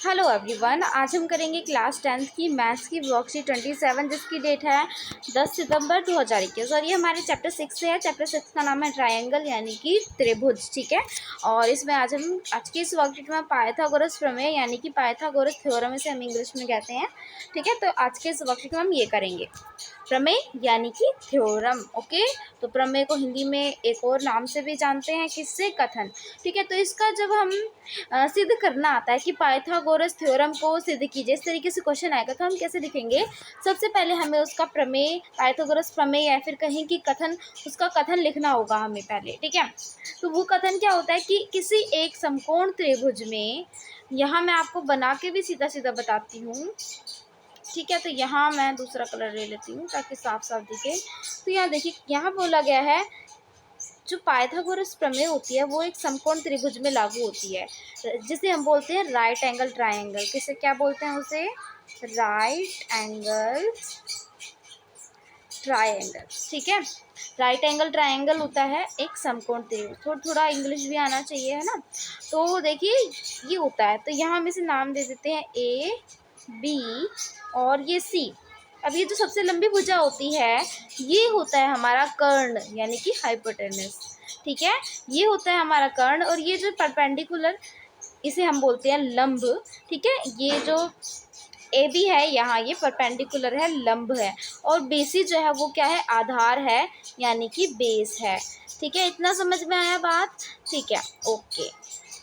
Hello everyone, आज हम करेंगे क्लास 10th की मैथ्स की वर्कशीट 27 जिसकी डेट है 10 सितंबर 2021 और ये हमारे चैप्टर 6 से है। चैप्टर 6 का नाम है ट्रायंगल यानी कि त्रिभुज। ठीक है, और इसमें आज की इस वर्कशीट में पाइथागोरस प्रमेय यानी कि पाइथागोरस थ्योरम इसे हम इंग्लिश में कहते हैं। ठीक है, तो आज के इस वर्कशीट में हम ये करेंगे प्रमेय यानी कि थ्योरम। ओके, तो प्रमेय को हिंदी में एक और नाम से भी जानते हैं, किससे? कथन। ठीक है, तो इसका जब हम सिद्ध करना आता है कि पाइथागोरस थ्योरम को सिद्ध कीजिए, इस तरीके से क्वेश्चन आएगा तो हम कैसे लिखेंगे? सबसे पहले हमें उसका प्रमेय, पाइथागोरस प्रमेय या फिर कहें कि कथन, उसका कथन लिखना होगा हमें पहले। ठीक है, तो वो कथन क्या होता है कि किसी एक समकोण त्रिभुज में, यहाँ मैं आपको बना के भी सीधा सीधा बताती हूँ। ठीक है, तो यहाँ मैं दूसरा कलर ले लेती हूँ ताकि साफ साफ दिखे। तो यहाँ देखिए, यहाँ बोला गया है जो पाइथागोरस प्रमेय होती है वो एक समकोण त्रिभुज में लागू होती है, जिसे हम बोलते हैं राइट एंगल ट्रायंगल। किसे क्या बोलते हैं? उसे राइट एंगल ट्रायंगल। ठीक है, राइट एंगल ट्रायंगल होता है एक समकोण त्रिभुज। थोड़ा इंग्लिश भी आना चाहिए, है ना। तो देखिए ये होता है, तो यहाँ हम इसे नाम दे देते हैं ए बी और ये सी। अब ये जो सबसे लंबी भुजा होती है ये होता है हमारा कर्ण यानी कि हाइपोटेनस। ठीक है, ये होता है हमारा कर्ण, और ये जो परपेंडिकुलर इसे हम बोलते हैं लंब। ठीक है, ये जो ए बी है यहाँ ये परपेंडिकुलर है, लंब है, और बेसी जो है वो क्या है? आधार है यानी कि बेस है। ठीक है, इतना समझ में आया बात? ठीक है, ओके।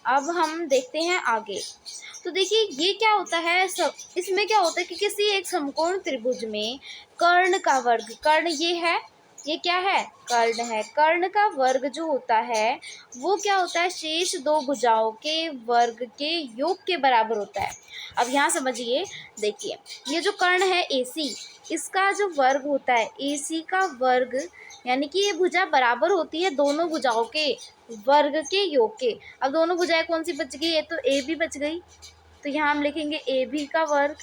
अब हम देखते हैं आगे। तो देखिए ये क्या होता है, सब इसमें क्या होता है कि किसी एक समकोण त्रिभुज में कर्ण का वर्ग, कर्ण ये है, ये क्या है? कर्ण है। कर्ण का वर्ग जो होता है वो क्या होता है? शेष दो भुजाओं के वर्ग के योग के बराबर होता है। अब यहाँ समझिए, देखिए ये जो कर्ण है AC, इसका जो वर्ग होता है AC का वर्ग, यानी कि ये भुजा बराबर होती है दोनों भुजाओं के वर्ग के योग के। अब दोनों भुजाएं कौन सी बच गई? ये तो AB बच गई, तो यहाँ हम लिखेंगे AB का वर्ग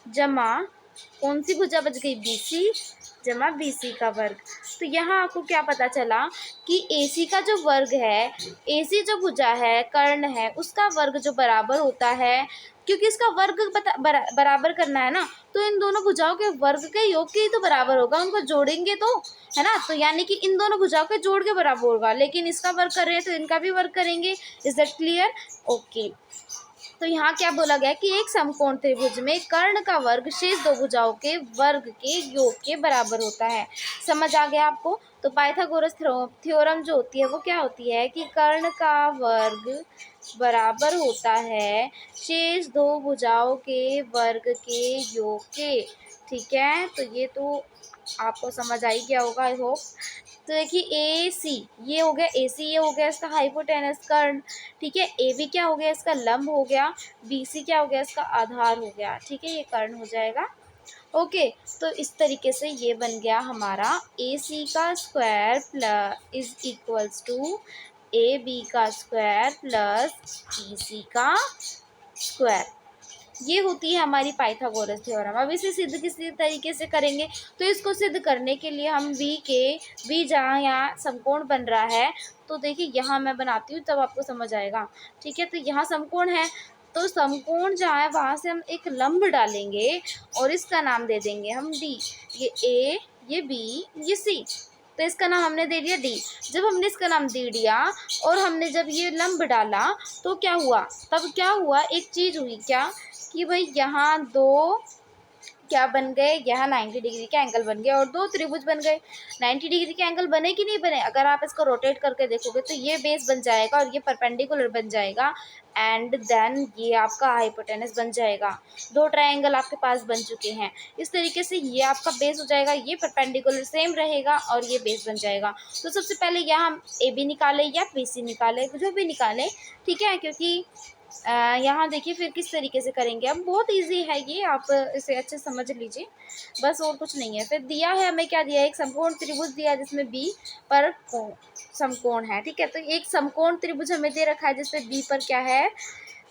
जमा कौन सी भुजा बच गई? BC जमा BC का वर्ग। तो यहाँ आपको क्या पता चला कि AC का जो वर्ग है, AC जो भुजा है, कर्ण है, उसका वर्ग जो बराबर होता है, क्योंकि इसका वर्ग बराबर करना है ना, तो इन दोनों भुजाओं के वर्ग के योग के ही तो बराबर होगा, उनको जोड़ेंगे तो, है ना। तो यानी कि इन दोनों भुजाओं के जोड़ के बराबर होगा, लेकिन इसका वर्ग कर रहे हैं तो इनका भी वर्ग करेंगे। Is that clear? ओके, तो यहाँ क्या बोला गया कि एक समकोण त्रिभुज में कर्ण का वर्ग शेष दो भुजाओं के वर्ग के योग के बराबर होता है। समझ आ गया आपको? तो पाइथागोरस थ्योरम जो होती है वो क्या होती है कि कर्ण का वर्ग बराबर होता है शेष दो भुजाओं के वर्ग के योग के। ठीक है, तो ये तो आपको समझ आई गया होगा, आई होप। तो देखिए AC ये हो गया, AC ये हो गया इसका हाइपोटेनस कर्ण। ठीक है, AB क्या हो गया? इसका लंब हो गया। BC क्या हो गया? इसका आधार हो गया। ठीक है, ये कर्ण हो जाएगा। ओके, तो इस तरीके से ये बन गया हमारा AC का square plus is equals to AB का स्क्वायर प्लस BC का स्क्वायर। ये होती है हमारी पाइथागोरस थ्योरम। अब इसे सिद्ध किसी तरीके से करेंगे, तो इसको सिद्ध करने के लिए हम V जहाँ यहाँ समकोण बन रहा है, तो देखिए यहाँ मैं बनाती हूँ तब आपको समझ आएगा। ठीक है, तो यहाँ समकोण है, तो समकोण जहाँ है वहाँ से हम एक लंब डालेंगे और इसका नाम दे देंगे हम D। ये A, ये B, ये C, तो इसका नाम हमने दे दिया D। जब हमने इसका नाम दे दिया और हमने जब ये लंब डाला तो क्या हुआ? तब क्या हुआ? एक चीज़ हुई, क्या कि भाई यहाँ दो क्या बन गए? यहाँ 90 डिग्री के एंगल बन गए और दो त्रिभुज बन गए। 90 डिग्री के एंगल बने कि नहीं बने? अगर आप इसको रोटेट करके देखोगे तो ये बेस बन जाएगा और ये परपेंडिकुलर बन जाएगा, एंड देन ये आपका हाइपोटेनस बन जाएगा। दो ट्रायंगल आपके पास बन चुके हैं। इस तरीके से ये आपका बेस हो जाएगा, ये परपेंडिकुलर सेम रहेगा और ये बेस बन जाएगा। तो सबसे पहले यहाँ हम AB निकालें या BC निकालें, जो भी निकालें, ठीक है, क्योंकि यहाँ देखिए फिर किस तरीके से करेंगे। अब बहुत इजी है ये, आप इसे अच्छे समझ लीजिए, बस और कुछ नहीं है। फिर दिया है हमें, क्या दिया है? एक समकोण त्रिभुज दिया है जिसमें B पर समकोण है। ठीक है, तो एक समकोण त्रिभुज हमें दे रखा है जिसमें B पर क्या है?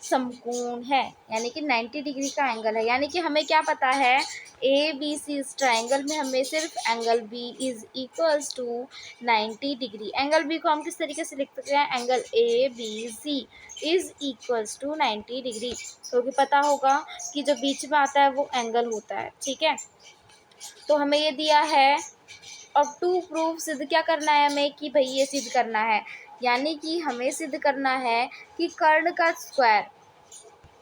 समकोण है, यानी कि 90 डिग्री का एंगल है। यानी कि हमें क्या पता है, ए बी सी इस ट्राइंगल में हमें सिर्फ angle B is equals to 90 degree. Angle B को हम किस तरीके से लिख सकते हैं, angle A B C is equals to 90 degree, क्योंकि पता होगा कि जो बीच में आता है वो एंगल होता है। ठीक है, तो हमें ये दिया है। अब टू प्रूफ सिद्ध क्या करना है हमें, कि भाई ये सिद्ध करना है, यानी कि हमें सिद्ध करना है कि कर्ण का स्क्वायर,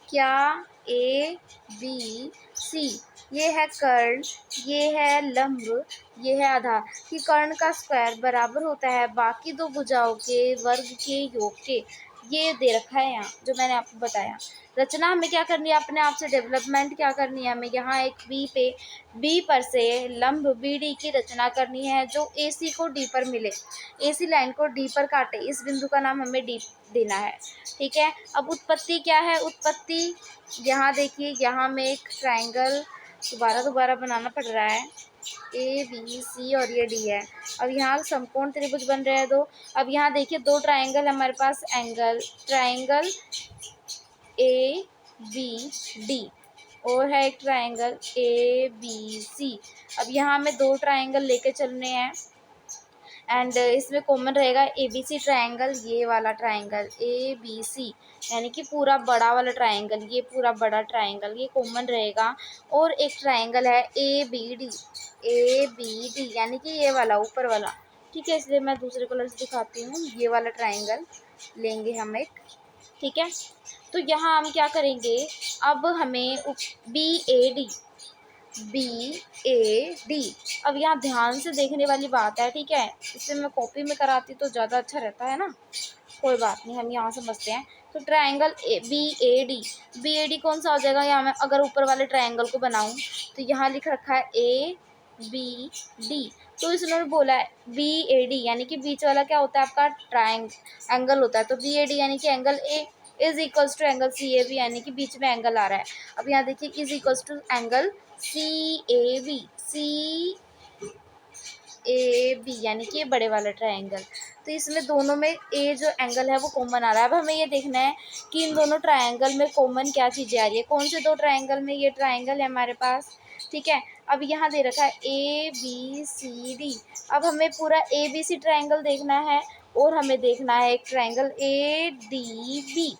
क्या ए बी सी ये है कर्ण, ये है लंब, ये है आधार, कि कर्ण का स्क्वायर बराबर होता है बाकी दो भुजाओं के वर्ग के योग के। ये दे रखा है यहाँ, जो मैंने आपको बताया। रचना हमें क्या करनी है, अपने आप से डेवलपमेंट क्या करनी है हमें, यहाँ एक बी पर से लंब बी डी की रचना करनी है जो ए सी को डी पर मिले, ए सी लाइन को डी पर काटे। इस बिंदु का नाम हमें डी देना है। ठीक है, अब उत्पत्ति क्या है, उत्पत्ति यहाँ देखिए, यहाँ में एक ट्राइंगल दोबारा बनाना पड़ रहा है, ए बी सी और ये डी है। अब यहाँ समकोण त्रिभुज बन रहे हैं दो। अब यहाँ देखिए दो ट्राइंगल हमारे पास, ट्राइंगल ए बी डी और है एक ट्राइंगल ए बी सी। अब यहाँ हमें दो ट्राइंगल लेके चलने हैं एंड इसमें कॉमन रहेगा ए बी सी ट्राइंगल, ये वाला ट्राइंगल ए बी सी, यानी कि पूरा बड़ा वाला ट्राइंगल, ये पूरा बड़ा ट्राइंगल ये कॉमन रहेगा। और एक ट्राइंगल है ए बी डी यानी कि ये वाला ऊपर वाला। ठीक है, इसलिए मैं दूसरे कलर से दिखाती हूँ, ये वाला ट्राइंगल लेंगे हम एक। ठीक है, तो यहाँ हम क्या करेंगे, अब हमें बी ए डी। अब यहाँ ध्यान से देखने वाली बात है। ठीक है, इसे मैं कॉपी में कराती तो ज़्यादा अच्छा रहता है ना, कोई बात नहीं, हम यहाँ समझते हैं। तो ट्राइंगल बी ए डी कौन सा हो जाएगा, यहाँ मैं अगर ऊपर वाले ट्राइंगल को बनाऊँ तो यहाँ लिख रखा है ए बी डी, तो इसने बोला है बी ए डी यानी कि बीच वाला क्या होता है आपका एंगल होता है। तो बी ए डी यानी कि angle A is equals to angle C A B, यानी कि बीच में एंगल आ रहा है। अब यहाँ देखिए is equals to angle C A B यानी कि ये बड़े वाला ट्रायंगल। तो इसमें दोनों में ए जो एंगल है वो कॉमन आ रहा है। अब हमें ये देखना है कि इन दोनों ट्रायंगल में कॉमन क्या चीज़ें आ रही है, कौन से दो ट्रायंगल में, ये ट्रायंगल है हमारे पास। ठीक है, अब यहाँ दे रखा है ए बी सी डी। अब हमें पूरा ए बी सी ट्रायंगल देखना है और हमें देखना है एक ट्रायंगल ए डी बी,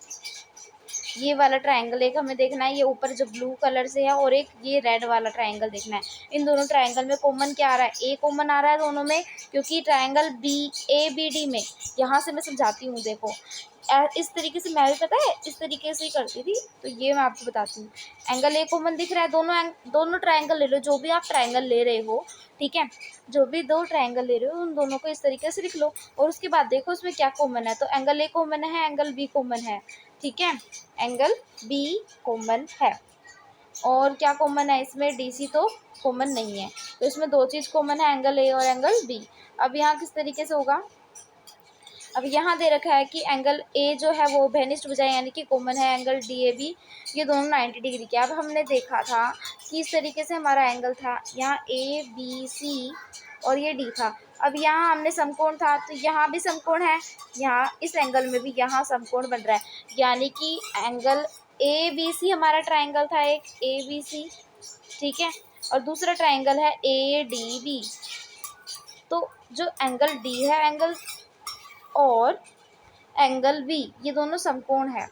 ये वाला ट्रायंगल एक हमें देखना है, ये ऊपर जो ब्लू कलर से है, और एक ये रेड वाला ट्रायंगल देखना है। इन दोनों ट्रायंगल में कॉमन क्या आ रहा है, ए कॉमन आ रहा है दोनों में, क्योंकि ट्रायंगल ए बी डी में, यहाँ से मैं समझाती हूँ देखो, इस तरीके से मैं भी पता है इस तरीके से ही करती थी, तो ये मैं आपको बताती हूँ। एंगल ए कॉमन दिख रहा है, दोनों ट्रायंगल ले लो, जो भी आप ट्रायंगल ले रहे हो। ठीक है, जो भी दो ट्रायंगल ले रहे हो उन दोनों को इस तरीके से लिख लो, और उसके बाद देखो उसमें क्या कॉमन है। तो एंगल ए कॉमन है, एंगल बी कॉमन है। ठीक है, एंगल बी कॉमन है, और क्या कॉमन है इसमें, डी सी तो कॉमन नहीं है, तो इसमें दो चीज़ कॉमन है, एंगल ए और एंगल बी। अब यहाँ किस तरीके से होगा, अब यहाँ दे रखा है कि एंगल ए जो है वो भेनिस्ट भुजाएं यानी कि कॉमन है, एंगल डी ए बी ये दोनों 90 डिग्री के। अब हमने देखा था कि इस तरीके से हमारा एंगल था, यहाँ ए बी सी और ये डी था। अब यहाँ हमने समकोण था, तो यहाँ भी समकोण है, यहाँ इस एंगल में भी यहाँ समकोण बन रहा है, यानी कि एंगल ए बी सी हमारा ट्राइंगल था एक ए बी सी। ठीक है, और दूसरा ट्राइंगल है ए डी बी। तो जो एंगल डी है एंगल और एंगल बी ये दोनों समकोण है,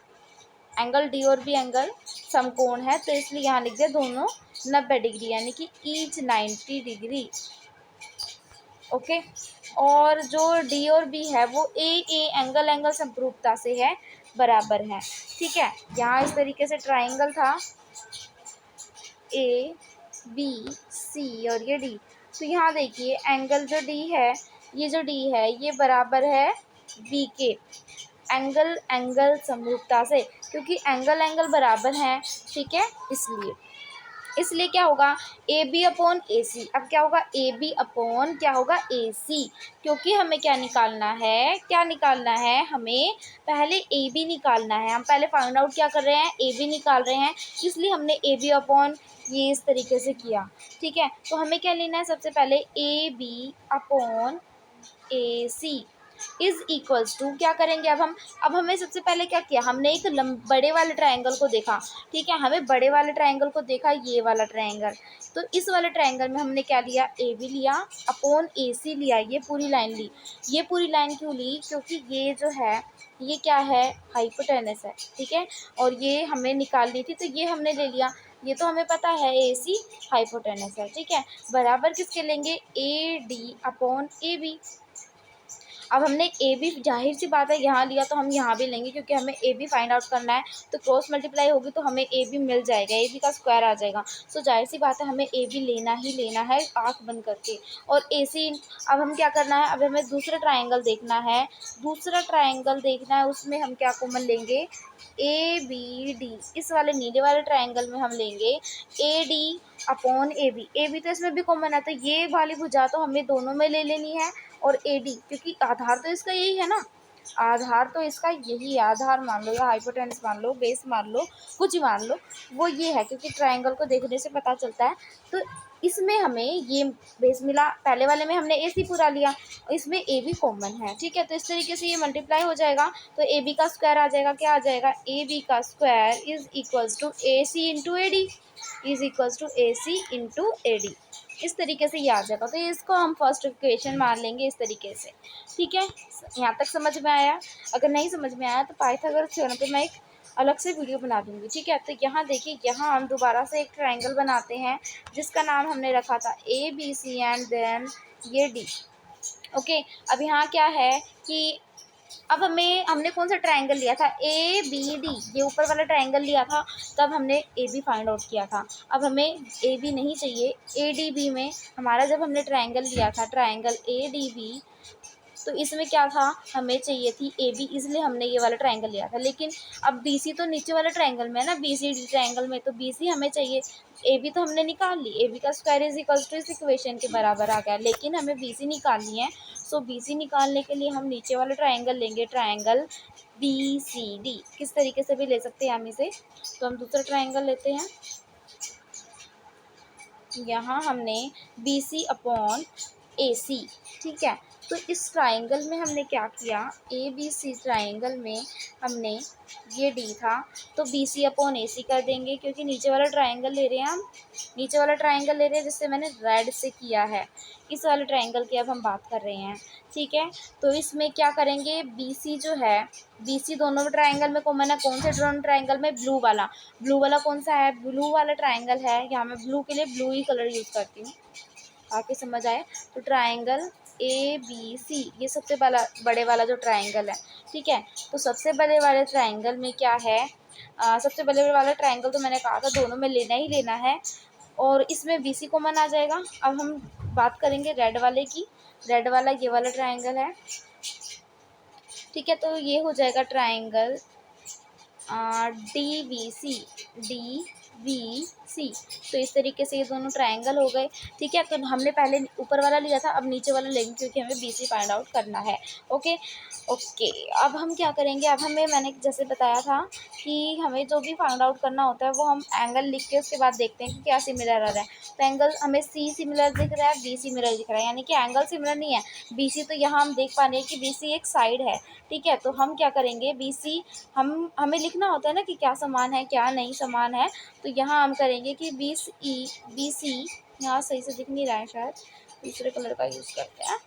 एंगल डी और बी एंगल समकोण है, तो इसलिए यहाँ लिख दिया दोनों 90 डिग्री यानी कि ईच 90 डिग्री। ओके, और जो डी और बी है वो ए एंगल समरूपता से है, बराबर है। ठीक है, यहाँ इस तरीके से ट्राइंगल था ए बी सी और ये डी। तो यहाँ देखिए एंगल जो डी है, ये जो डी है ये बराबर है बी के, एंगल समरूपता से, क्योंकि एंगल बराबर हैं। ठीक है, इसलिए क्या होगा ए बी अपॉन ए सी। अब क्या होगा ए बी अपॉन क्या होगा ए सी, क्योंकि हमें क्या निकालना है, हमें पहले ए बी निकालना है। हम पहले फाइंड आउट क्या कर रहे हैं, ए बी निकाल रहे हैं, इसलिए हमने ए बी अपॉन ये इस तरीके से किया। ठीक है, तो हमें क्या लेना है, सबसे पहले A B upon A C. Is equals to, क्या करेंगे अब हमें सबसे पहले क्या किया, हमने एक बड़े वाले ट्रायंगल को देखा, ठीक है, हमें बड़े वाले ट्रायंगल को देखा, ये वाला ट्रायंगल, तो इस वाले ट्रायंगल में हमने क्या लिया, ए बी लिया अपॉन ए सी लिया, ये पूरी लाइन ली। ये पूरी लाइन क्यों ली, क्योंकि ये जो है ये क्या है, हाइपोटेनस है, ठीक है, और ये हमें निकालनी थी तो ये हमने ले लिया। ये तो हमें पता है ए सी हाइपोटेनस है, ठीक है, बराबर किसके लेंगे, A D upon A B. अब हमने ए बी, जाहिर सी बात है यहाँ लिया तो हम यहाँ भी लेंगे, क्योंकि हमें ए बी फाइंड आउट करना है, तो क्रॉस मल्टीप्लाई होगी तो हमें ए बी मिल जाएगा, ए बी का स्क्वायर आ जाएगा। सो जाहिर सी बात है हमें ए बी लेना ही लेना है आँख बंद करके। और ए सी, अब हम क्या करना है, अब हमें दूसरा ट्राइंगल देखना है, दूसरा ट्राइंगल देखना है, उसमें हम क्या कॉमन लेंगे, ए बी डी, इस वाले नीले वाले ट्राइंगल में हम लेंगे A D upon A B तो इसमें भी कॉमन है, तो ये वाली भुजा तो हमें दोनों में ले लेनी है, और ए डी, क्योंकि आधार तो इसका यही है ना, आधार तो इसका यही है, आधार मान लो या हाइपोटेनस मान लो, बेस मान लो, कुछ ही मान लो, वो ये है, क्योंकि ट्रायंगल को देखने से पता चलता है। तो इसमें हमें ये बेस मिला, पहले वाले में हमने ए सी पूरा लिया, इसमें ए बी कॉमन है, ठीक है, तो इस तरीके से ये मल्टीप्लाई हो जाएगा, तो ए बी का स्क्वायर आ जाएगा, क्या आ जाएगा, ए बी का square is equals to A C into A D, is equals to A C into A D. इस तरीके से ये आ जाएगा, तो इसको हम फर्स्ट इक्वेशन मान लेंगे इस तरीके से, ठीक है, यहाँ तक समझ में आया। अगर नहीं समझ में आया तो पाइथागोरस थ्योरम पे मैं एक अलग से वीडियो बना दूंगी, ठीक है। तो यहाँ देखिए, यहाँ हम दोबारा से एक ट्रायंगल बनाते हैं जिसका नाम हमने रखा था A B C and then ये डी, ओके। अब यहाँ क्या है कि अब हमने कौन सा ट्रायंगल लिया था, ए बी डी, ये ऊपर वाला ट्रायंगल लिया था, तब हमने ए बी फाइंड आउट किया था। अब हमें ए बी नहीं चाहिए, ए डी बी में हमारा जब हमने ट्रायंगल लिया था, ट्रायंगल ए डी बी, तो इसमें क्या था, हमें चाहिए थी ए बी, इसलिए हमने ये वाला ट्रायंगल लिया था। लेकिन अब बी सी तो नीचे वाले ट्रायंगल में है ना, बी सी डी ट्रायंगल में, तो बी सी हमें चाहिए, ए बी तो हमने निकाल ली, ए बी का स्क्वायर इज इक्वल्स टू इस इक्वेशन के बराबर आ गया, लेकिन हमें बी सी निकालनी है। सो बी सी निकालने के लिए हम नीचे वाला ट्रायंगल लेंगे, ट्रायंगल बी सी डी, किस तरीके से भी ले सकते हैं हम इसे। तो हम दूसरा ट्रायंगल लेते हैं, यहाँ हमने बी सी अपॉन ए सी, ठीक है। तो इस ट्रायंगल में हमने क्या किया, ए बी सी ट्रायंगल में हमने ये डी था, तो बी सी अपॉन ए सी कर देंगे, क्योंकि नीचे वाला ट्रायंगल ले रहे हैं हम, नीचे वाला ट्रायंगल ले रहे हैं जिससे मैंने रेड से किया है, इस वाले ट्रायंगल की अब हम बात कर रहे हैं, ठीक है। तो इसमें क्या करेंगे, बी सी जो है, बी सी दोनों ट्रायंगल में कॉमन है, कौन से दोनों ट्रायंगल में, ब्लू वाला कौन सा है, ब्लू वाला ट्रायंगल है, यहाँ मैं ब्लू के लिए ब्लू ही कलर यूज़ करती हूँ, आके समझ आए। तो ट्रायंगल ए बी सी, ये सबसे बड़े वाला जो ट्रायंगल है, ठीक है। तो सबसे बड़े वाले ट्रायंगल में क्या है, सबसे बड़े वाला ट्रायंगल तो मैंने कहा था दोनों में लेना ही लेना है, और इसमें बी सी कॉमन आ जाएगा। अब हम बात करेंगे रेड वाले की, रेड वाला ये वाला ट्रायंगल है, ठीक है। तो ये हो जाएगा ट्रायंगल डी बी सी, तो इस तरीके से ये दोनों ट्रायंगल हो गए, ठीक है। तो हमने पहले ऊपर वाला लिया था, अब नीचे वाला लेंगे, क्योंकि हमें बी सी फाइंड आउट करना है, ओके। अब हम क्या करेंगे, अब मैंने जैसे बताया था कि हमें जो भी फाइंड आउट करना होता है वो हम एंगल लिख के उसके बाद देखते हैं कि क्या सिमिलर आ रहा है। तो एंगल हमें सी सिमिलर दिख रहा है, बी सिमिलर दिख रहा है, यानी कि एंगल सिमिलर नहीं है, बी सी, तो यहाँ हम देख पा रहे हैं कि बी सी एक साइड है, ठीक है। तो हम क्या करेंगे, बी सी हमें लिखना होता है ना कि क्या समान है क्या नहीं समान है, तो यहाँ हम करेंगे कि बी सी, यहाँ सही से दिख नहीं रहा है, शायद दूसरे कलर का यूज़ करते हैं।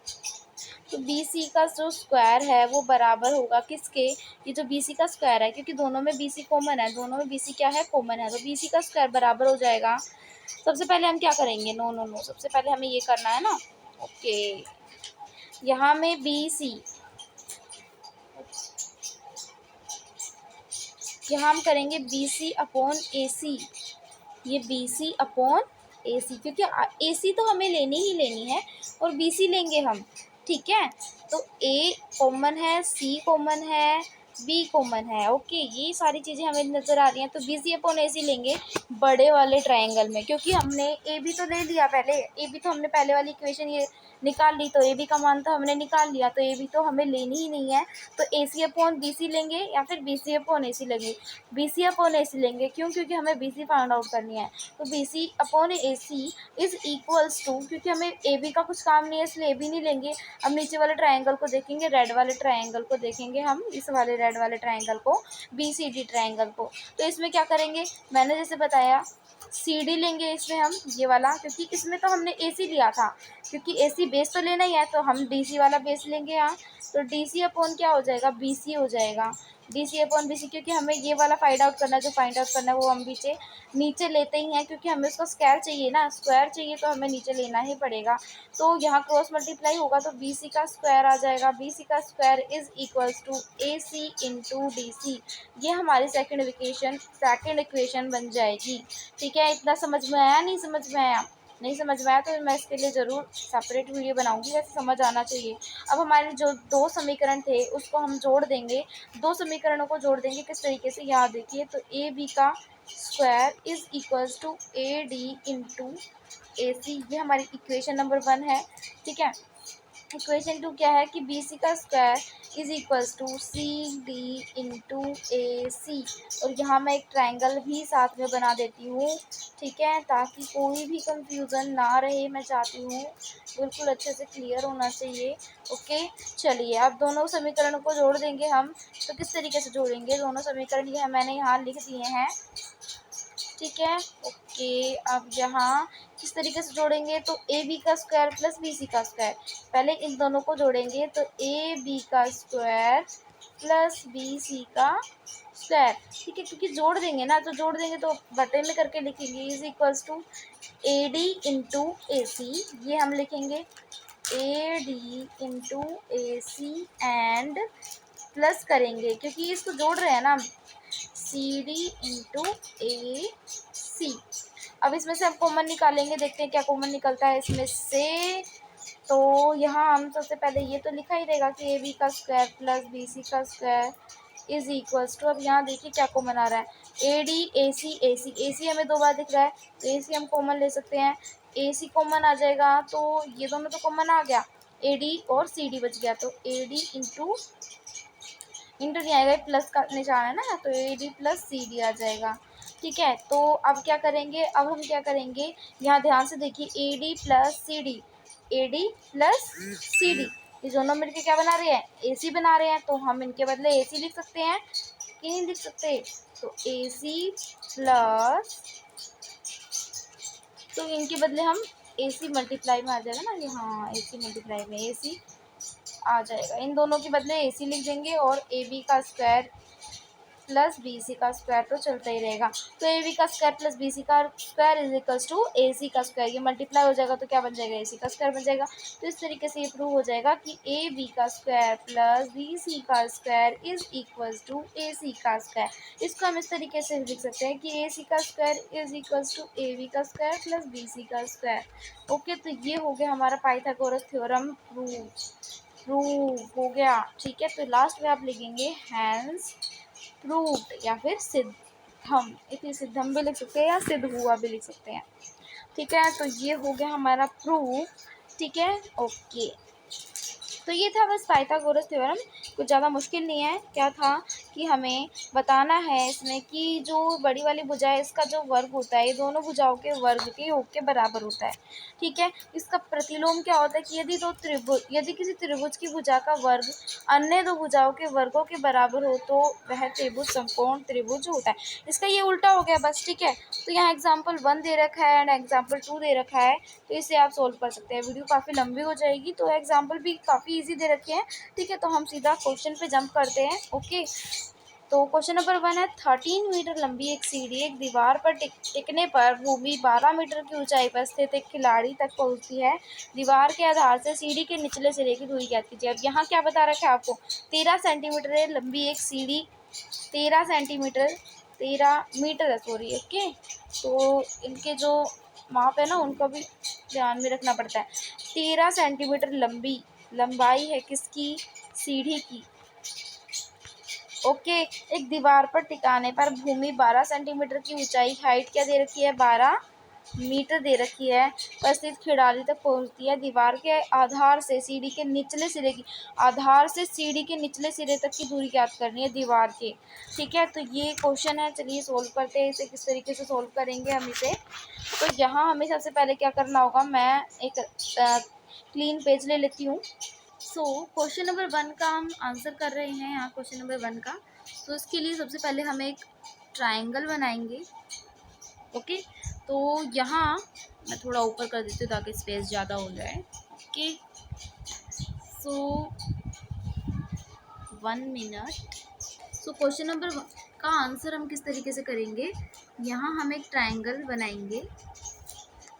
तो बी सी का जो स्क्वायर है वो बराबर होगा किसके, ये जो बी सी का स्क्वायर है, क्योंकि दोनों में बी सी कॉमन है, दोनों में बी सी क्या है, कॉमन है, तो बी सी का स्क्वायर बराबर हो जाएगा। सबसे पहले हम क्या करेंगे, नो, सबसे पहले हमें ये करना है ना, ओके। यहाँ में बी सी, यहाँ हम करेंगे B C upon A C, ये बी सी अपॉन ए सी, क्योंकि ए सी तो हमें लेनी ही लेनी है और बी सी लेंगे हम, ठीक है। तो ए कॉमन है, सी कॉमन है, बी कॉमन है। ओके, ये सारी चीज़ें हमें नज़र आ रही हैं। तो बी सी अपॉन ए सी लेंगे बड़े वाले ट्रायंगल में, क्योंकि हमने ए बी तो ले लिया पहले, ए बी तो हमने पहले वाली इक्वेशन ये निकाल ली, तो ए बी का मान तो हमने निकाल लिया, तो ए बी तो हमें लेनी ही नहीं है। तो ए सी अपॉन बी सी लेंगे या फिर बी सी अपॉन ए सी लेंगे। बी सी अपॉन ए सी लेंगे, क्यों? क्योंकि हमें बी सी फाइंड आउट करनी है। तो B C upon A C is equals to, क्योंकि हमें ए बी का कुछ काम नहीं है इसलिए ए बी नहीं लेंगे। अब नीचे वाले ट्रायंगल को देखेंगे, रेड वाले ट्रायंगल को देखेंगे हम, इस वाले रेड वाले ट्रायंगल को, बी सी डी ट्रायंगल को। तो इसमें क्या करेंगे, मैंने जैसे बताया सी डी लेंगे इसमें हम, ये वाला, क्योंकि इसमें तो हमने ए सी लिया था, क्योंकि ए सी बेस तो लेना ही है, तो हम डी सी वाला बेस लेंगे यहाँ। तो डी सी अपॉन क्या हो जाएगा, बी सी हो जाएगा, D C upon B C, क्योंकि हमें ये वाला फाइंड आउट करना है, जो फाइंड आउट करना है वो हम नीचे नीचे लेते ही हैं, क्योंकि हमें उसका स्क्वायर चाहिए ना, स्क्वायर चाहिए तो हमें नीचे लेना ही पड़ेगा। तो यहाँ क्रॉस मल्टीप्लाई होगा तो बी सी का स्क्वायर आ जाएगा, बी सी का square is equals to A C into D C. ये हमारी सेकेंड इक्वेशन बन जाएगी। ठीक है, इतना समझ में आया? नहीं समझ में आया? नहीं समझ में आया तो मैं इसके लिए ज़रूर सेपरेट वीडियो बनाऊंगी, वैसे समझ आना चाहिए। अब हमारे जो दो समीकरण थे उसको हम जोड़ देंगे, दो समीकरणों को जोड़ देंगे किस तरीके से, यहाँ देखिए। तो ए बी का square is equals to A D into A C, ये हमारी इक्वेशन नंबर 1 है। ठीक है, इक्वेशन 2 क्या है कि बी सी का square is equals to C D into A C, और यहाँ मैं एक ट्रायंगल भी साथ में बना देती हूँ। ठीक है, ताकि कोई भी कंफ्यूजन ना रहे, मैं चाहती हूँ बिल्कुल अच्छे से क्लियर होना चाहिए। ओके, चलिए अब दोनों समीकरणों को जोड़ देंगे हम। तो किस तरीके से जोड़ेंगे दोनों समीकरण, ये मैंने यहाँ लिख दिए हैं। ठीक है, ओके, अब यहाँ किस तरीके से जोड़ेंगे, तो ए बी का स्क्वायर प्लस बी सी का स्क्वायर, पहले इन दोनों को जोड़ेंगे। तो ए बी का स्क्वायर प्लस बी सी का स्क्वायर। ठीक है, क्योंकि जोड़ देंगे ना, तो जोड़ देंगे तो बटे में करके लिखेंगे, is equals to A D into A C, ये हम लिखेंगे A D into A C and plus करेंगे, क्योंकि इसको जोड़ रहे हैं ना, सी डी इंटू ए सी। अब इसमें से हम कॉमन निकालेंगे, देखते हैं क्या कॉमन निकलता है इसमें से। तो यहाँ हम सबसे पहले ये तो लिखा ही रहेगा कि ए बी का स्क्वायर प्लस बी सी का स्क्वायर इज इक्वल्स टू, अब यहाँ देखिए क्या कॉमन आ रहा है, ए डी ए सी, ए सी, ए सी हमें 2 बार दिख रहा है, तो ए सी हम कॉमन ले सकते हैं, ए सी कॉमन आ जाएगा, तो ये दोनों तो कॉमन आ गया, ए डी और सी डी बच गया। तो ए डी इंटू नहीं आएगा, प्लस का निशान है ना, तो A D plus C D आ जाएगा। ठीक है, तो अब क्या करेंगे, अब हम क्या करेंगे, यहाँ ध्यान से देखिए, A D plus C D, A D plus C D, ये दोनों मिलके क्या बना रहे हैं, ए सी बना रहे हैं। तो हम इनके बदले ए सी लिख सकते हैं कि नहीं लिख सकते, तो ए सी प्लस, तो इनके बदले हम ए सी मल्टीप्लाई में आ जाएगा ना, ये हाँ, ए सी मल्टीप्लाई में ए सी आ जाएगा, इन दोनों के बदले ए सी लिख देंगे, और ए बी का स्क्वायर प्लस बी सी का स्क्वायर तो चलता ही रहेगा। तो ए बी का स्क्वायर प्लस बी सी का square is equals to A C का स्क्वायर, ये मल्टीप्लाई हो जाएगा तो क्या बन जाएगा, ए सी का स्क्वायर बन जाएगा। तो इस तरीके से ये प्रूव हो जाएगा कि ए बी का स्क्वायर प्लस बी सी का square is equals to A C का स्क्वायर। इसको हम इस तरीके से लिख सकते हैं कि ए सी का square is equals to A B का स्क्वायर प्लस बी सी का स्क्वायर। ओके, तो ये हो गया हमारा पाइथागोरस थ्योरम प्रूव हो गया। ठीक है, तो लास्ट में आप लिखेंगे हैंस प्रूव्ड या फिर सिद्धम, इसे सिद्धम भी लिख सकते हैं या सिद्ध हुआ भी लिख सकते हैं। ठीक है, तो ये हो गया हमारा प्रूफ। ठीक है, ओके, तो ये था बस पाइथागोरस थ्योरम, कुछ ज़्यादा मुश्किल नहीं है। क्या था कि हमें बताना है इसमें कि जो बड़ी वाली भुजा है इसका जो वर्ग होता है, ये दोनों भुजाओं के वर्ग के योग के बराबर होता है। ठीक है, इसका प्रतिलोम क्या होता है कि यदि किसी त्रिभुज की भुजा का वर्ग अन्य दो भुजाओं के वर्गों के बराबर हो तो वह त्रिभुज समकोण त्रिभुज होता है। इसका ये उल्टा हो गया बस। ठीक है, तो यहाँ एग्जाम्पल 1 दे रखा है एंड एग्जाम्पल 2 दे रखा है, तो इसे आप सोल्व कर सकते हैं। वीडियो काफ़ी लंबी हो जाएगी, तो एग्जाम्पल भी काफ़ी इजी दे रखे हैं। ठीक है, तो हम सीधा क्वेश्चन पे जंप करते हैं। ओके, तो क्वेश्चन नंबर 1 है, 13 मीटर लंबी एक सीढ़ी एक दीवार पर टिकने पर भूमि 12 मीटर की ऊंचाई पर स्थित एक खिलाड़ी तक पहुंचती है। दीवार के आधार से सीढ़ी के निचले सिरे की दूरी ज्ञात कीजिए। अब यहाँ क्या बता रखा है आपको, 13 सेंटीमीटर है लंबी एक सीढ़ी, 13 मीटर है, सॉरी। ओके, तो इनके जो माप है ना उनको भी ध्यान में रखना पड़ता है। 13 सेंटीमीटर लंबाई है किसकी, सीढ़ी की। ओके, एक दीवार पर टिकाने पर भूमि 12 सेंटीमीटर की ऊंचाई, हाइट क्या दे रखी है 12 मीटर दे रखी है, पर स्थित खिड़ारी तक पहुंचती है। दीवार के आधार से सीढ़ी के निचले सिरे की, आधार से सीढ़ी के निचले सिरे तक की दूरी ज्ञात करनी है दीवार के। ठीक है, तो ये क्वेश्चन है, चलिए सोल्व करते हैं इसे। किस तरीके से सोल्व करेंगे हम इसे, तो यहाँ हमें सबसे पहले क्या करना होगा, मैं एक क्लीन पेज ले लेती हूँ। सो क्वेश्चन नंबर 1 का हम आंसर कर रहे हैं यहाँ, क्वेश्चन नंबर 1 का। तो इसके लिए सबसे पहले हम एक ट्राइंगल बनाएंगे। ओके, तो यहाँ मैं थोड़ा ऊपर कर देती हूँ ताकि स्पेस ज़्यादा हो जाए। ओके, सो 1 मिनट। सो क्वेश्चन नंबर का आंसर हम किस तरीके से करेंगे, यहाँ हम एक ट्राइंगल बनाएंगे।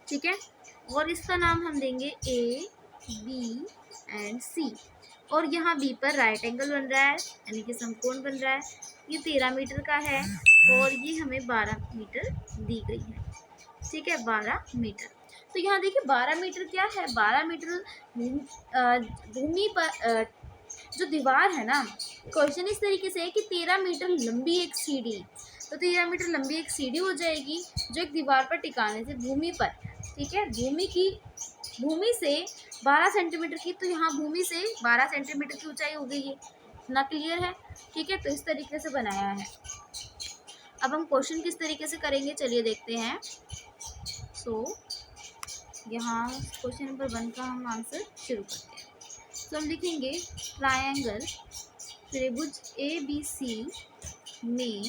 ठीक है, और इसका नाम हम देंगे A, B एंड C। और यहाँ B पर राइट एंगल बन रहा है, यानी कि समकोण बन रहा है। ये 13 मीटर का है और ये हमें 12 मीटर दी गई है। ठीक है, 12 मीटर। तो यहाँ देखिए 12 मीटर क्या है, 12 मीटर भूमि पर जो दीवार है ना, क्वेश्चन इस तरीके से है कि 13 मीटर लंबी एक सीढ़ी, तो 13 मीटर लंबी एक सीढ़ी हो जाएगी जो एक दीवार पर टिकाने से भूमि पर, ठीक है, भूमि से 12 सेंटीमीटर की, तो यहाँ भूमि से 12 सेंटीमीटर की ऊंचाई हो गई है। इतना क्लियर है? ठीक है, तो इस तरीके से बनाया है। अब हम क्वेश्चन किस तरीके से करेंगे चलिए देखते हैं। सो यहाँ क्वेश्चन नंबर 1 का हम आंसर शुरू करते हैं। तो हम लिखेंगे ट्रायंगल त्रिभुज ABC में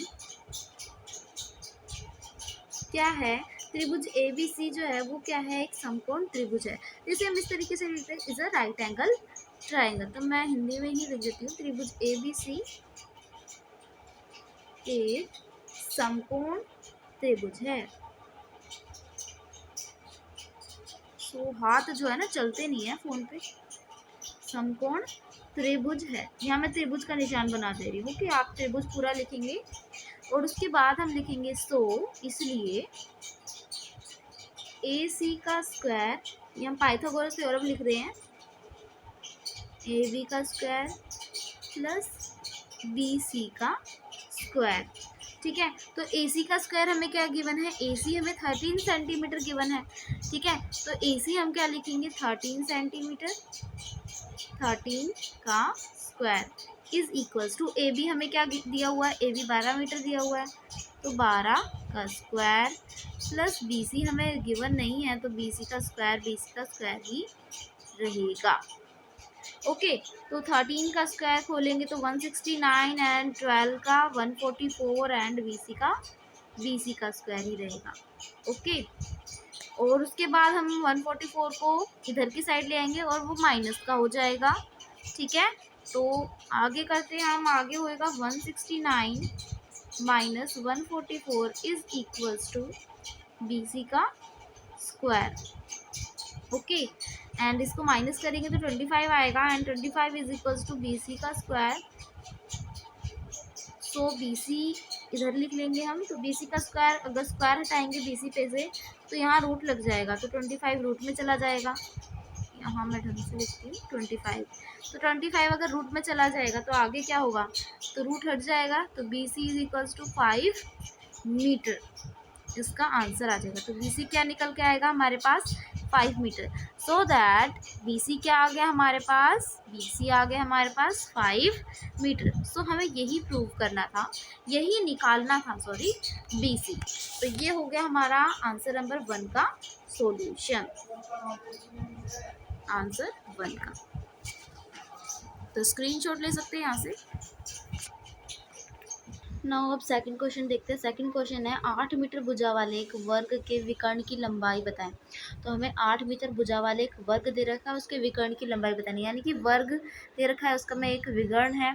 क्या है, त्रिभुज ABC जो है वो क्या है, एक समकोण त्रिभुज है। जैसे हम इस तरीके से लिखते हैं, is a right angle triangle. तो मैं हिंदी में ही लिख देती हूँ, त्रिभुज ABC एक समकोण त्रिभुज है। सो हाथ जो है ना चलते नहीं है फोन पे। समकोण त्रिभुज है, यहाँ मैं त्रिभुज का निशान बना दे रही हूँ कि आप त्रिभुज पूरा लिखेंगे। और उसके बाद हम लिखेंगे सो इसलिए AC का स्क्वायर, ये हम पाइथागोरस थ्योरम लिख रहे हैं, AB का स्क्वायर प्लस BC का स्क्वायर। ठीक है, तो AC का स्क्वायर हमें क्या गिवन है, AC हमें 13 सेंटीमीटर गिवन है। ठीक है, तो AC हम क्या लिखेंगे 13 सेंटीमीटर, 13 का square is equals to AB हमें क्या दिया हुआ है, AB 12 मीटर दिया हुआ है, तो 12 का स्क्वायर प्लस BC हमें गिवन नहीं है, तो BC का स्क्वायर ही रहेगा। ओके, तो 13 का स्क्वायर खोलेंगे तो 169 एंड 12 का 144 एंड BC का स्क्वायर ही रहेगा। ओके, और उसके बाद हम 144 को इधर की साइड ले आएंगे और वो माइनस का हो जाएगा। ठीक है, तो आगे करते हैं हम, आगे होएगा 169 minus 144 is equals to BC का स्क्वायर। ओके, एंड इसको माइनस करेंगे तो 25 आएगा and 25 is equals to BC का स्क्वायर। सो BC इधर लिख लेंगे हम, तो BC का स्क्वायर, अगर स्क्वायर हटाएंगे BC पे से तो यहाँ रूट लग जाएगा, तो 25 रूट में चला जाएगा। यहाँ मैं ढंग से लिखती हूँ 25, तो 25 अगर रूट में चला जाएगा तो आगे क्या होगा, तो रूट हट जाएगा, तो BC is equals to 5 metre, इसका आंसर आ जाएगा। तो BC क्या निकल के आएगा हमारे पास 5 मीटर। सो दैट BC क्या आ गया हमारे पास, BC आ गया हमारे पास 5 मीटर। सो हमें यही प्रूव करना था, यही निकालना था, सॉरी, BC। तो ये हो गया हमारा आंसर नंबर 1 का सॉल्यूशन, आंसर 1 का। तो स्क्रीनशॉट ले सकते हैं यहाँ से। नाउ अब सेकंड क्वेश्चन देखते हैं। सेकंड क्वेश्चन है 8 मीटर भुजा वाले एक वर्ग के विकर्ण की लंबाई बताएं। तो हमें 8 मीटर भुजा वाले एक वर्ग दे रखा है, उसके विकर्ण की लंबाई बतानी है, यानी कि वर्ग दे रखा है, उसका में एक विकर्ण है,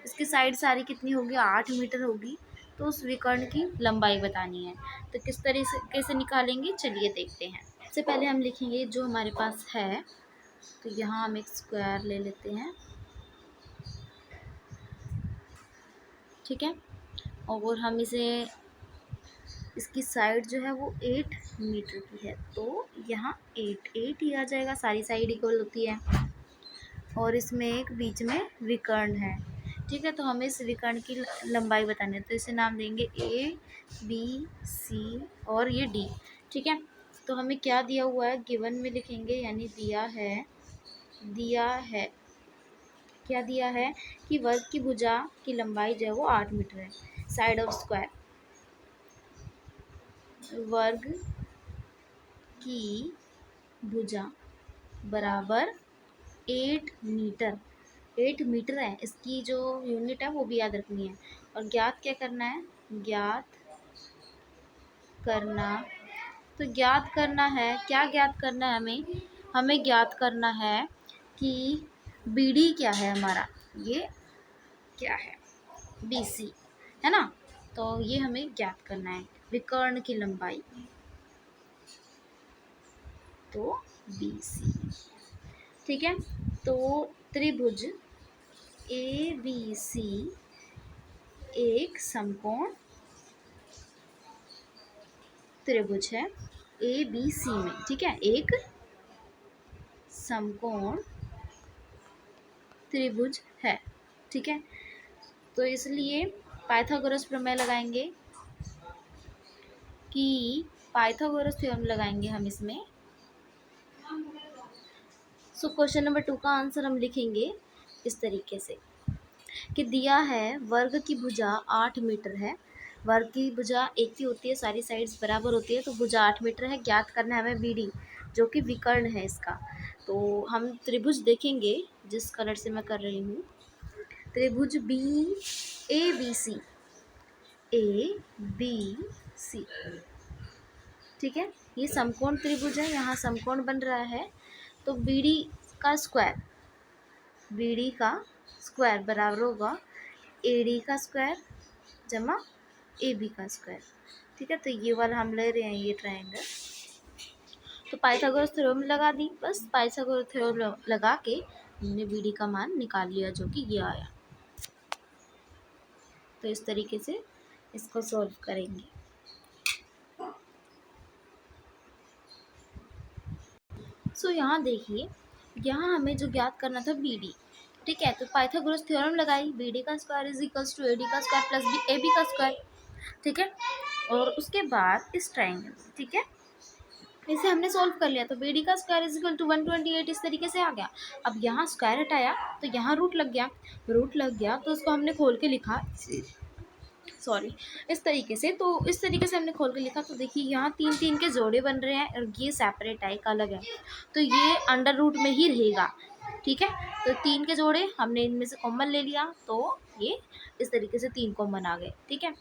इसकी साइड सारी कितनी होगी 8 मीटर होगी, तो उस विकर्ण की लंबाई बतानी है। तो किस तरीके से निकालेंगे चलिए देखते हैं। सबसे पहले हम लिखेंगे जो हमारे पास है, तो यहाँ हम एक स्क्वायर ले लेते हैं। ठीक है, और हम इसे, इसकी साइड जो है वो 8 मीटर की है, तो यहाँ 8 ही आ जाएगा, सारी साइड इक्वल होती है। और इसमें एक बीच में विकर्ण है, ठीक है, तो हमें इस विकर्ण की लंबाई बतानी है, तो इसे नाम देंगे ए बी सी और ये डी। ठीक है, तो हमें क्या दिया हुआ है, गिवन में लिखेंगे, यानी दिया है क्या दिया है कि वर्ग की भुजा की लंबाई जो है वो 8 मीटर है। साइड ऑफ स्क्वायर, वर्ग की भुजा बराबर 8 मीटर। 8 मीटर है, इसकी जो यूनिट है वो भी याद रखनी है। और ज्ञात क्या करना है, ज्ञात करना, तो ज्ञात करना है, क्या ज्ञात करना है हमें ज्ञात करना है कि BD क्या है हमारा, ये क्या है, BC है ना। तो ये हमें ज्ञात करना है, विकर्ण की लंबाई, तो BC। ठीक है, तो त्रिभुज ABC एक समकोण त्रिभुज है ABC में। ठीक है, एक समकोण त्रिभुज है। ठीक है, तो इसलिए पाइथागोरस प्रमेय लगाएंगे, कि पाइथागोरस थ्योरम लगाएंगे हम इसमें। सो क्वेश्चन नंबर 2 का आंसर हम लिखेंगे इस तरीके से कि दिया है वर्ग की भुजा 8 मीटर है। वर्ग की भुजा एक ही होती है, सारी साइड्स बराबर होती है, तो भुजा 8 मीटर है। ज्ञात करना है हमें BD, जो कि विकर्ण है इसका। तो हम त्रिभुज देखेंगे, जिस कलर से मैं कर रही हूँ, त्रिभुज ABC, ABC। ठीक है, ये समकोण त्रिभुज है, यहाँ समकोण बन रहा है, तो BD का स्क्वायर बराबर होगा AD का स्क्वायर जमा AB का स्क्वायर। ठीक है, तो ये वाला हम ले रहे हैं, ये ट्रायंगल। तो पाइथागोरस थ्योरम लगा दी, बस पाइथागोरस थ्योरम लगा के हमने BD का मान निकाल लिया, जो कि ये आया। तो इस तरीके से इसको सॉल्व करेंगे। सो यहाँ देखिए, यहाँ हमें जो ज्ञात करना था BD। ठीक है, तो पाइथागोरस थ्योरम लगाई, BD का square is equals to AD का स्क्वायर प्लस AB का स्क्वायर। ठीक है, और उसके बाद इस ट्रायंगल, ठीक है, इसे हमने सॉल्व कर लिया, तो BD का स्क्वायर इज इक्वल टू 128 इस तरीके से आ गया। अब यहाँ स्क्वायर हटाया तो यहाँ रूट लग गया, तो उसको हमने खोल के लिखा, सॉरी, इस तरीके से। तो इस तरीके से हमने खोल के लिखा, तो देखिए यहाँ 3 के जोड़े बन रहे हैं और ये सेपरेट है, एक अलग है, तो ये अंडर रूट में ही रहेगा। ठीक है, तो 3 के जोड़े हमने इनमें से कॉमन ले लिया, तो ये इस तरीके से 3 कॉमन आ गए। ठीक है,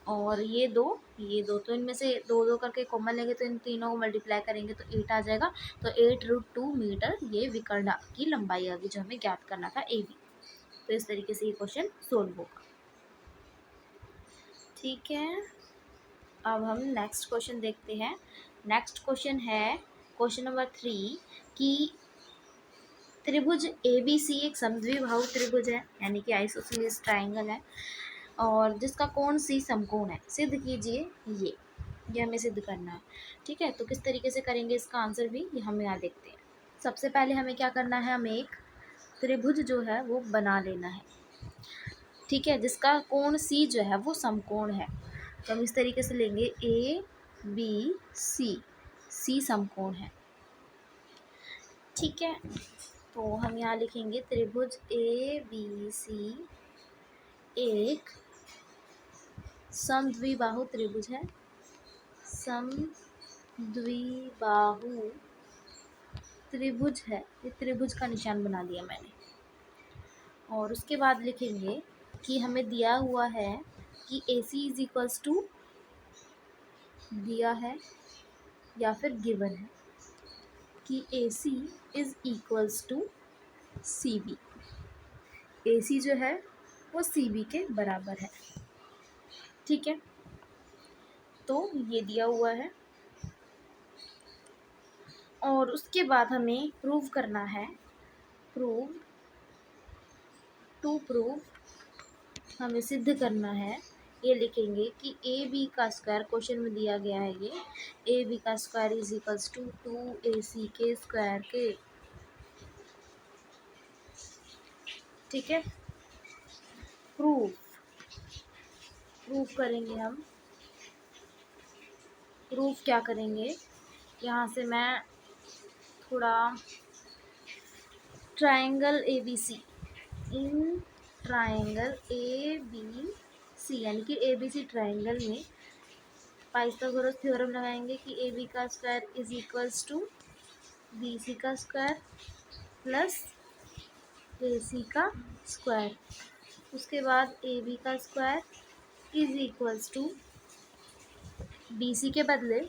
और ये दो, तो इनमें से 2 करके कॉमन लेंगे, तो इन तीनों को मल्टीप्लाई करेंगे तो 8 आ जाएगा। तो 8√2 मीटर ये विकर्ण की लंबाई आ गई, जो हमें ज्ञात करना था AB। तो इस तरीके से ये क्वेश्चन सोल्व होगा। ठीक है, अब हम नेक्स्ट क्वेश्चन देखते हैं। नेक्स्ट क्वेश्चन है क्वेश्चन नंबर 3 कि त्रिभुज ABC एक समद्विबाहु त्रिभुज है, यानी कि आइसोसेलेस ट्रायंगल है, और जिसका कोण C समकोण है। सिद्ध कीजिए, ये हमें सिद्ध करना है। ठीक है, तो किस तरीके से करेंगे इसका आंसर भी ये हम यहाँ देखते हैं। सबसे पहले हमें क्या करना है, हमें एक त्रिभुज जो है वो बना लेना है। ठीक है, जिसका कोण C जो है वो समकोण है, तो हम इस तरीके से लेंगे ABC, C समकोण है। ठीक है, तो हम यहाँ लिखेंगे त्रिभुज ABC एक समद्विबाहु त्रिभुज है, समद्विबाहु त्रिभुज है। ये त्रिभुज का निशान बना दिया मैंने। और उसके बाद लिखेंगे कि हमें दिया हुआ है कि AC इज इक्वल्स टू, दिया है या फिर गिवन है कि AC is equals to CB। AC जो है वो CB के बराबर है। ठीक है, तो ये दिया हुआ है, और उसके बाद हमें प्रूव करना है, हमें सिद्ध करना है। ये लिखेंगे कि AB का स्क्वायर, क्वेश्चन में दिया गया है ये, AB का square is equals to 2AC के स्क्वायर के। ठीक है, प्रूफ करेंगे हम। प्रूफ क्या करेंगे, यहाँ से मैं थोड़ा triangle A B C, in triangle A B C यानी कि ए बी सी ट्राइंगल में पाइथागोरस थ्योरम लगाएंगे कि ए बी का square is equals to B C का स्क्वायर प्लस ए सी का स्क्वायर। उसके बाद ए बी का square is equals to B C के बदले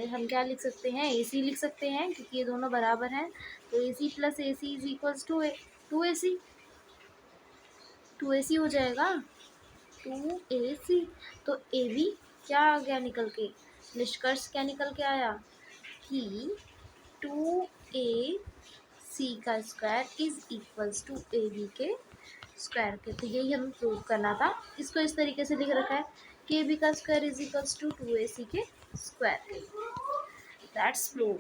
हम क्या लिख सकते हैं, ए सी लिख सकते हैं क्योंकि ये दोनों बराबर हैं। तो A C plus A C is equals to two A C हो जाएगा, 2ac। तो ए बी क्या आ गया निकल के, निष्कर्ष क्या निकल के आया कि 2ac का square is equals to A B के स्क्वायर के। तो यही हमें प्रूव करना था। इसको इस तरीके से लिख रखा है कि ए बी का square is equals to 2ac के स्क्वायर। दैट्स प्रूव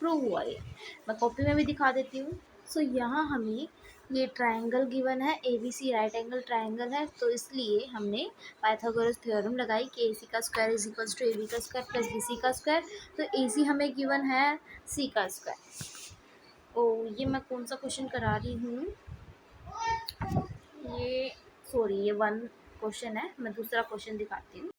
हुआ ये। मैं कॉपी में भी दिखा देती हूँ। सो यहाँ हमें ये ट्रायंगल गिवन है, A B C right angle triangle है, तो इसलिए हमने पाइथागोरस थ्योरम लगाई कि ए सी का square is equals to A B का स्क्वायर प्लस बी सी का स्क्वायर। तो ए सी हमें गिवन है सी का स्क्वायर। ओ ये मैं कौन सा क्वेश्चन करा रही हूँ, ये 1 क्वेश्चन है, मैं दूसरा क्वेश्चन दिखाती हूँ।